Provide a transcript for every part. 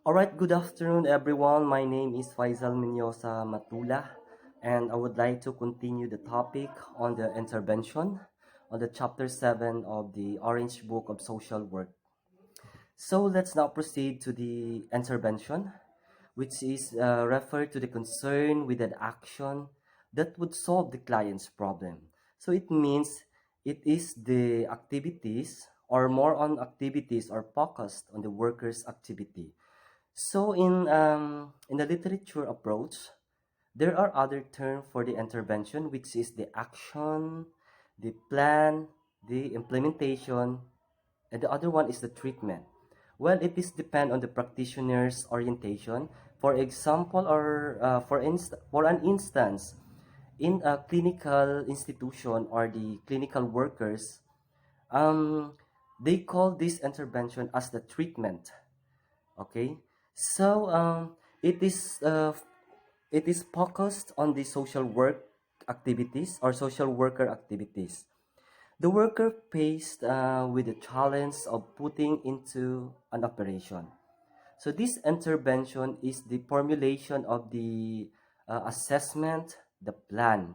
Alright, good afternoon everyone. My name is Faisal Minyosa Matula, and I would like to continue the topic on the intervention on the chapter 7 of the Orange Book of Social Work. So let's now proceed to the intervention, which is referred to the concern with an action that would solve the client's problem. So it means it is the activities or more on activities or focused on the worker's activity. So in the literature approach, there are other terms for the intervention, which is the action, the plan, the implementation, and the other one is the treatment. Well, it is depend on the practitioner's orientation. For example, or for an instance, in a clinical institution or the clinical workers, um, they call this intervention as the treatment. Okay, so it is focused on the social work activities or social worker activities. The worker faced with the challenge of putting into an operation. So this intervention is the formulation of the assessment, the plan.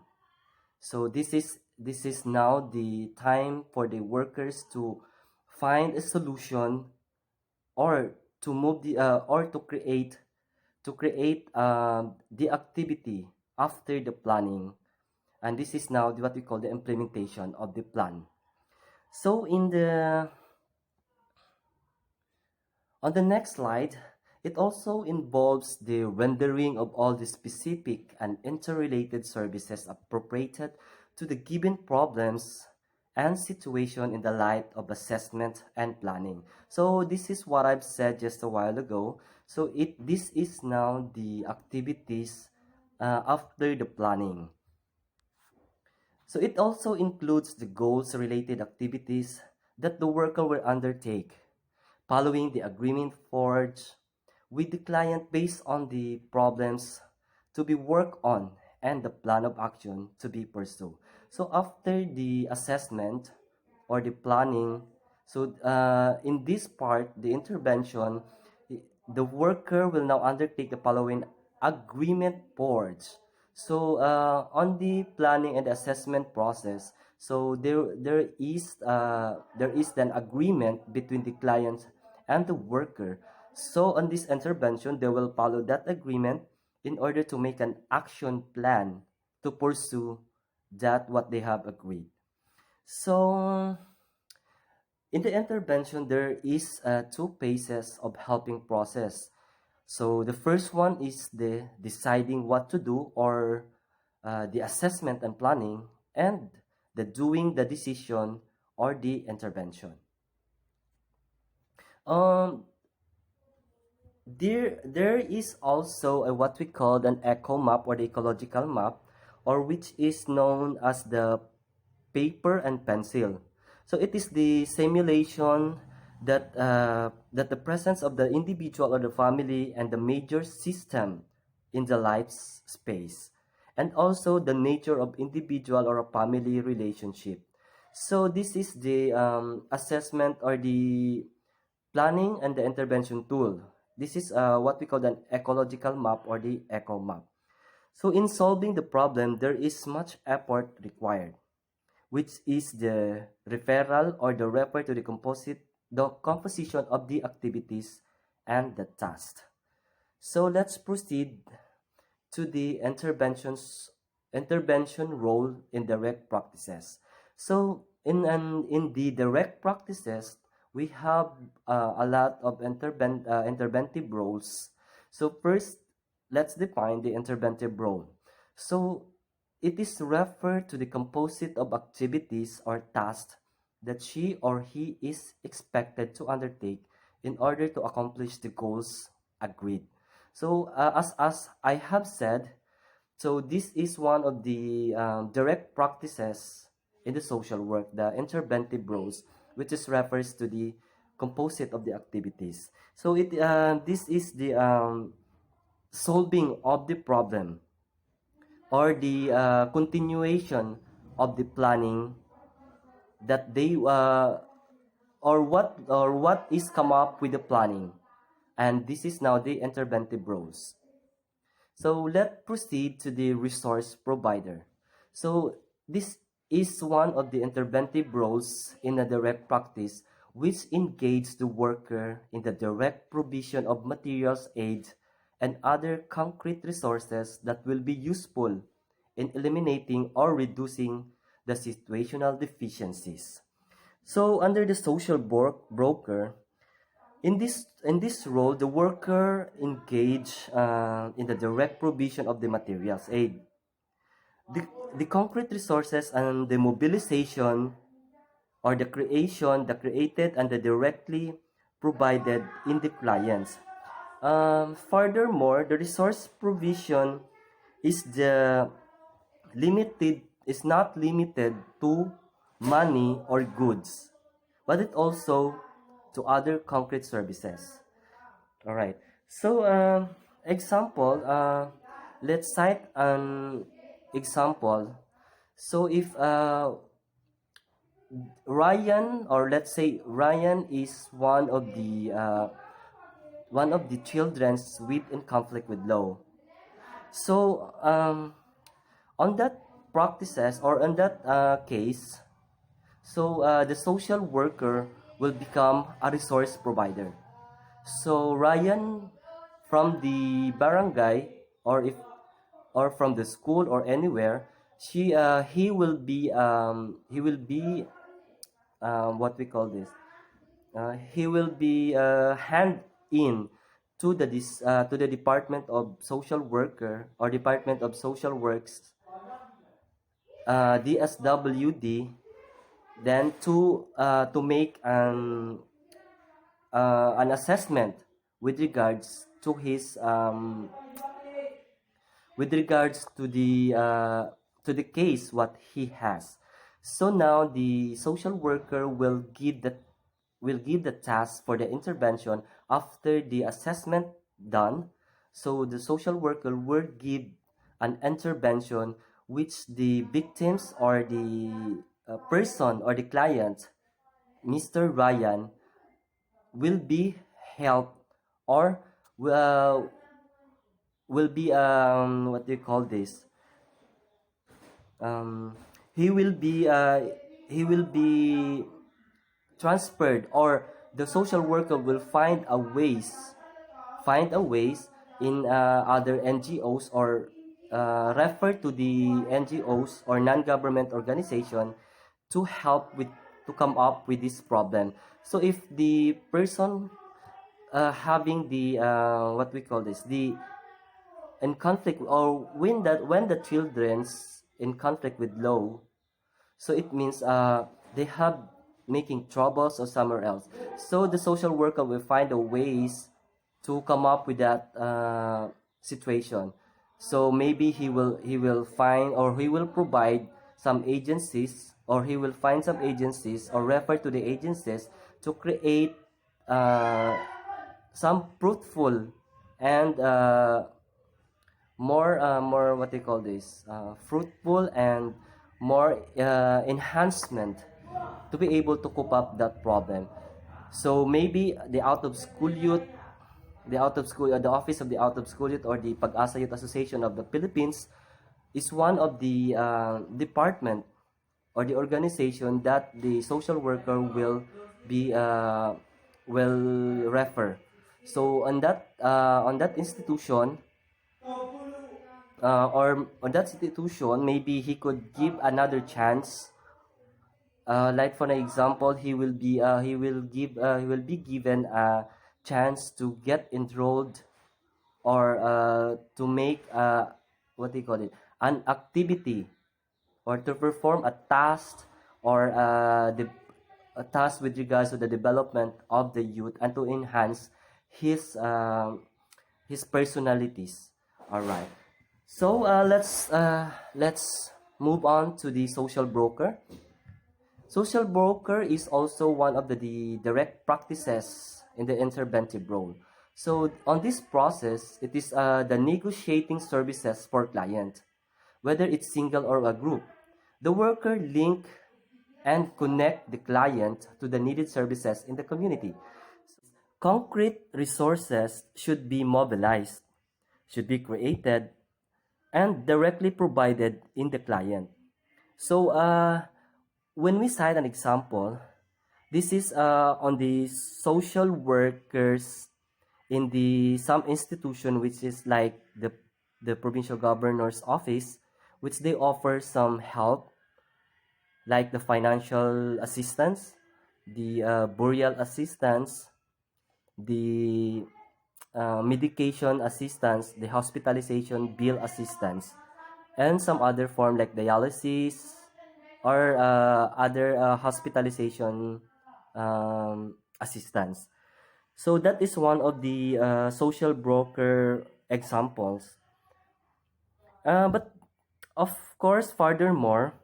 So this is now the time for the workers to find a solution or to move the or to create the activity after the planning, and this is now what we call the implementation of the plan. So in the on the next slide, it also involves the rendering of all the specific and interrelated services appropriated to the given problems and situation in the light of assessment and planning. So this is what I've said just a while ago. So this is now the activities after the planning. So it also includes the goals related activities that the worker will undertake following the agreement forged with the client based on the problems to be worked on and the plan of action to be pursued. So after the assessment or the planning, so in this part, the intervention, the worker will now undertake the following agreement boards. So on the planning and assessment process, so there is an agreement between the client and the worker. So on this intervention, they will follow that agreement in order to make an action plan to pursue that what they have agreed. So in the intervention, there is two phases of helping process. So the first one is the deciding what to do or the assessment and planning, and the doing the decision or the intervention. Um, there is also what we call an eco map or the ecological map, or which is known as the paper and pencil. So it is the simulation that the presence of the individual or the family and the major system in the life space, and also the nature of individual or a family relationship. So this is the assessment or the planning and the intervention tool. This is what we call an ecological map or the eco map. So in solving the problem, there is much effort required, which is the referral or the refer to the composition of the activities and the task. So let's proceed to the intervention role in direct practices. So in the direct practices, we have a lot of interventive roles. So first, let's define the interventive role. So it is referred to the composite of activities or tasks that she or he is expected to undertake in order to accomplish the goals agreed. So as I have said, so this is one of the direct practices in the social work, the interventive roles, which is refers to the composite of the activities. So this is the solving of the problem or the continuation of the planning that they or what is come up with the planning, and this is now the interventive roles. So let's proceed to the resource provider. So this is one of the interventive roles in a direct practice which engage the worker in the direct provision of materials, aid, and other concrete resources that will be useful in eliminating or reducing the situational deficiencies. So under the social broker, in this role, the worker engage in the direct provision of the materials aid, the, the concrete resources and the mobilization or the created and the directly provided in the clients. Furthermore, the resource provision is the limited is not limited to money or goods, but it also to other concrete services. All right. So, example, let's cite an example. So, if Ryan, or let's say Ryan is one of the children's with in conflict with law. So, on that practices or on that case, so the social worker will become a resource provider. So Ryan from the barangay, or from the school or anywhere, he will be what we call this. He will be hand in to the Department of Social Worker or Department of Social Works, DSWD, then to make an assessment with regards to his to the case what he has. So now the social worker will give the task for the intervention after the assessment done. So the social worker will give an intervention which the victims or the person or the client, Mr. Ryan, will be helped, or will be what do you call this, um, he will be transferred, or the social worker will find a ways in other NGOs, or refer to the NGOs or non-government organization to help with to come up with this problem. So if the person having the what we call this, the in conflict, or when the children's in conflict with law, so it means they have making troubles or somewhere else. So the social worker will find a ways to come up with that situation. So maybe he will find, or he will provide some agencies, or he will find some agencies or refer to the agencies to create uh, some fruitful and more what they call this, fruitful and more enhancement to be able to cope up that problem. So maybe the out of school youth, the office of the out of school youth, or the Pag-asa Youth Association of the Philippines is one of the department or the organization that the social worker be will refer. So on that institution, or on that institution, maybe he could give another chance. Like for an example, he will be given a chance to get enrolled, or to make what do you call it, an activity, or to perform a task, or a task with regards to the development of the youth, and to enhance his personalities. All right. So let's move on to the social broker. Social broker is also one of the direct practices in the interventive role. So on this process, it is the negotiating services for client, whether it's single or a group. The worker link and connect the client to the needed services in the community. concrete resources should be mobilized, should be created, and directly provided in the client. So when we cite an example, this is on the social workers in the some institution which is like the provincial governor's office, which they offer some help like the financial assistance, the burial assistance, the medication assistance, the hospitalization bill assistance, and some other form like dialysis or other hospitalization assistance. So that is one of the social broker examples. But of course, furthermore,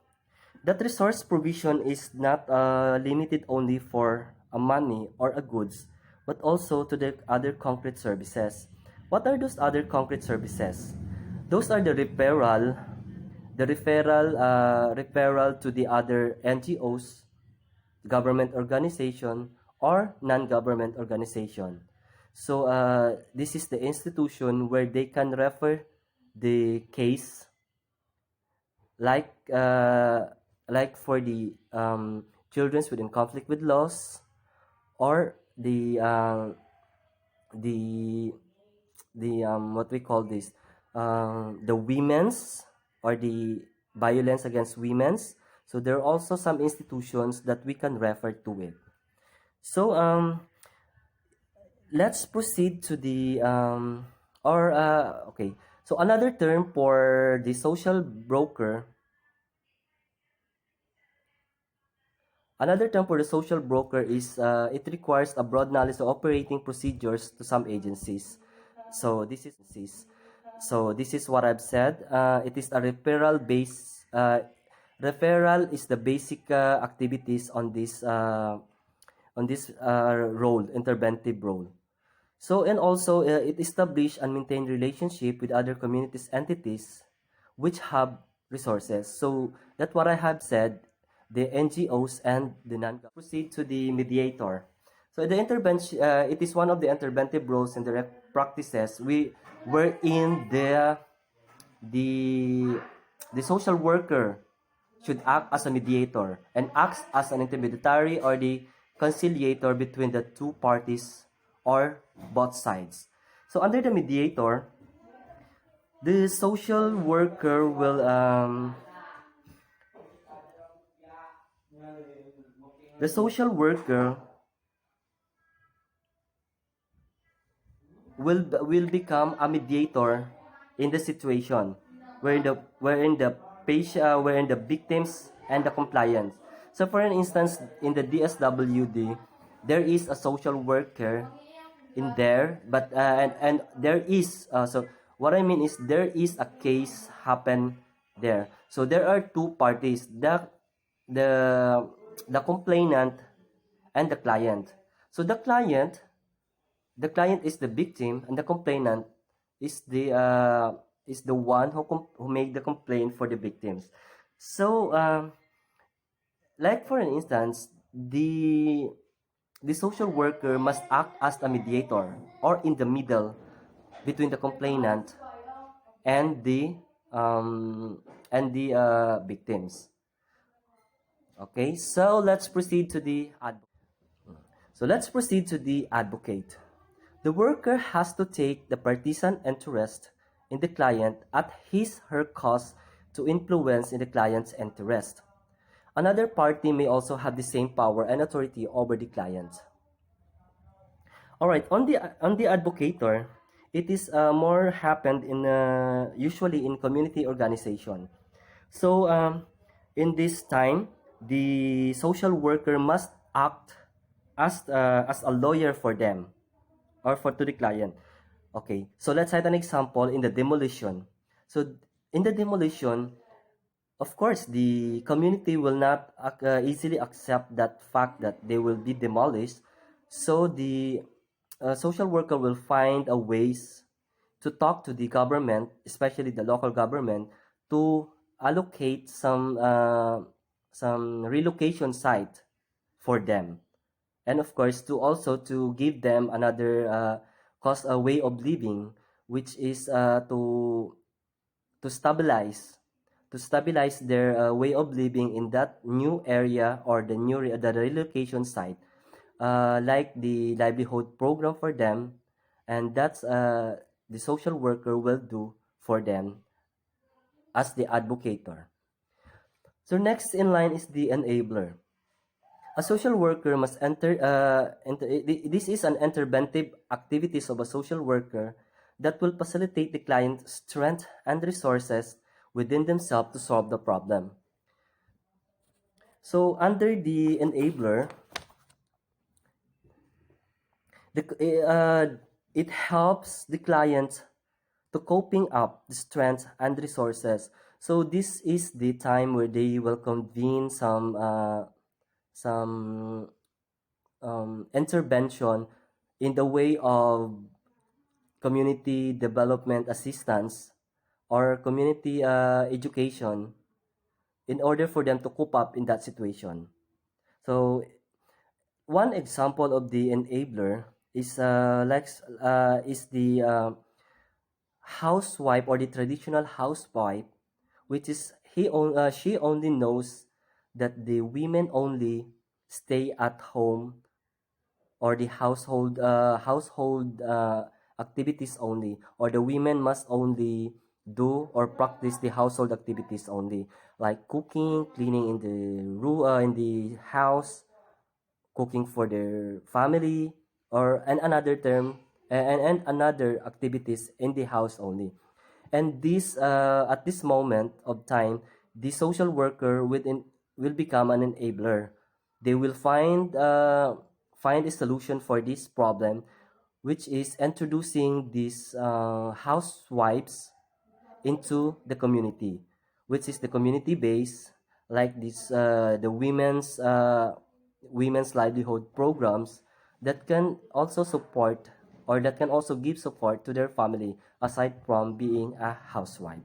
that resource provision is not limited only for a money or a goods, but also to the other concrete services. What are those other concrete services? Those are the referral to the other NGOs, government organization, or non-government organization. So this is the institution where they can refer the case, like uh, like for the children's within conflict with laws, or the what we call this, the women's, or the violence against women's. So there are also some institutions that we can refer to it. So let's proceed to the or okay. So another term for the social broker, another term for the social broker is it requires a broad knowledge of operating procedures to some agencies. So this is what I've said. It is a referral based. Referral is the basic activities on this role, interventive role. So, and also it established and maintained relationship with other communities entities which have resources. So that's what I have said, the NGOs and the non-government. Proceed to the mediator. So the intervention, it is one of the interventive roles and the practices wherein the the social worker should act as a mediator and acts as an intermediary or the conciliator between the two parties or both sides. So under the mediator, the social worker will the social worker will become a mediator in the situation wherein the victims and the compliance. So for an instance, in the DSWD, there is a social worker in there, but and there is so what I mean is there is a case happen there. So there are two parties, the the complainant and the client. So the client is the victim, and the complainant is the one who made the complaint for the victims. So like for an instance, the social worker must act as a mediator or in the middle between the complainant and the victims. Okay, so let's proceed to the advocate. The worker has to take the partisan interest in the client at his/her cost to influence in the client's interest. Another party may also have the same power and authority over the client. All right, on the advocator, it is more happened in usually in community organization. So in this time, the social worker must act as a lawyer for them or for to the client. Okay, so let's cite an example in the demolition. So in the demolition, of course, the community will not easily accept that fact that they will be demolished. So the social worker will find a ways to talk to the government, especially the local government, to allocate some relocation site for them. and of course to also to give them another cost a way of living, which is to stabilize their way of living in that new area or the relocation site, like the livelihood program for them, and that's the social worker will do for them as the advocator. So next in line is the enabler. A social worker must this is an interventive activities of a social worker that will facilitate the client's strength and resources within themselves to solve the problem. So under the enabler, it helps the client to coping up the strength and resources. So this is the time where they will convene some intervention in the way of community development assistance or community education in order for them to cope up in that situation. So one example of the enabler is the housewife or the traditional housewife, which is she only knows that the women only stay at home, or the household activities only, or the women must only do or practice the household activities only, like cooking, cleaning in the room, in the house, cooking for their family, or and another term and another activities in the house only. And this at this moment of time, the social worker will become an enabler. They will find a solution for this problem, which is introducing these housewives into the community, which is the community base, like this the women's livelihood programs that can also support or that can also give support to their family aside from being a housewife.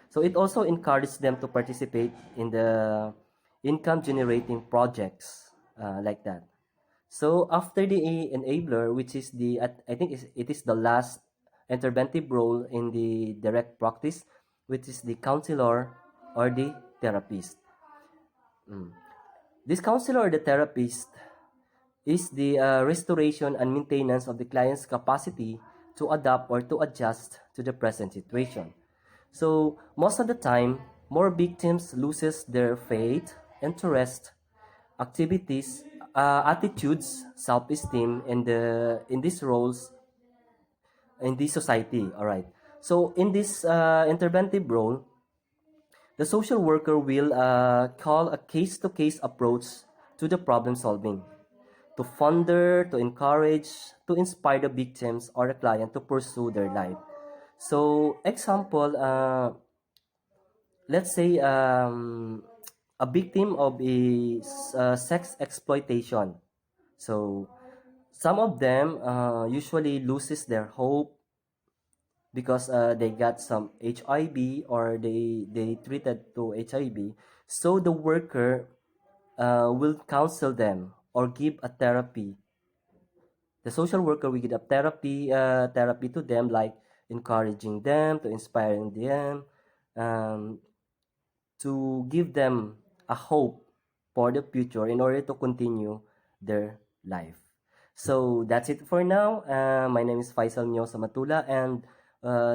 So it also encourages them to participate in the income generating projects, like that. So after the enabler, which is I think it is the last interventive role in the direct practice, which is the counselor or the therapist. This counselor or the therapist is the restoration and maintenance of the client's capacity to adapt or to adjust to the present situation. So most of the time, more victims loses their faith, interest, activities, attitudes, self-esteem in these roles in this society. All right. So in this interventive role, the social worker will call a case-to-case approach to the problem solving, to further, to encourage, to inspire the victims or the client to pursue their life. So example, let's say a victim of a sex exploitation. So some of them usually loses their hope because they got some HIV or they treated to HIV. So the worker will counsel them or give a therapy. The social worker will give a therapy to them, like encouraging them, to inspiring them, um, to give them a hope for the future in order to continue their life. So that's it for now. My name is Faisal Nyosa Matula, and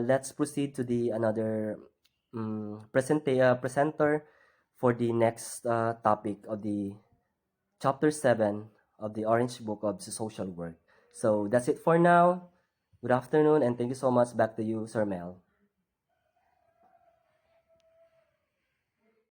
let's proceed to the another presenter for the next topic of the chapter 7 of the Orange Book of the Social Work. So that's it for now. Good afternoon, and thank you so much. Back to you, Sir Mel.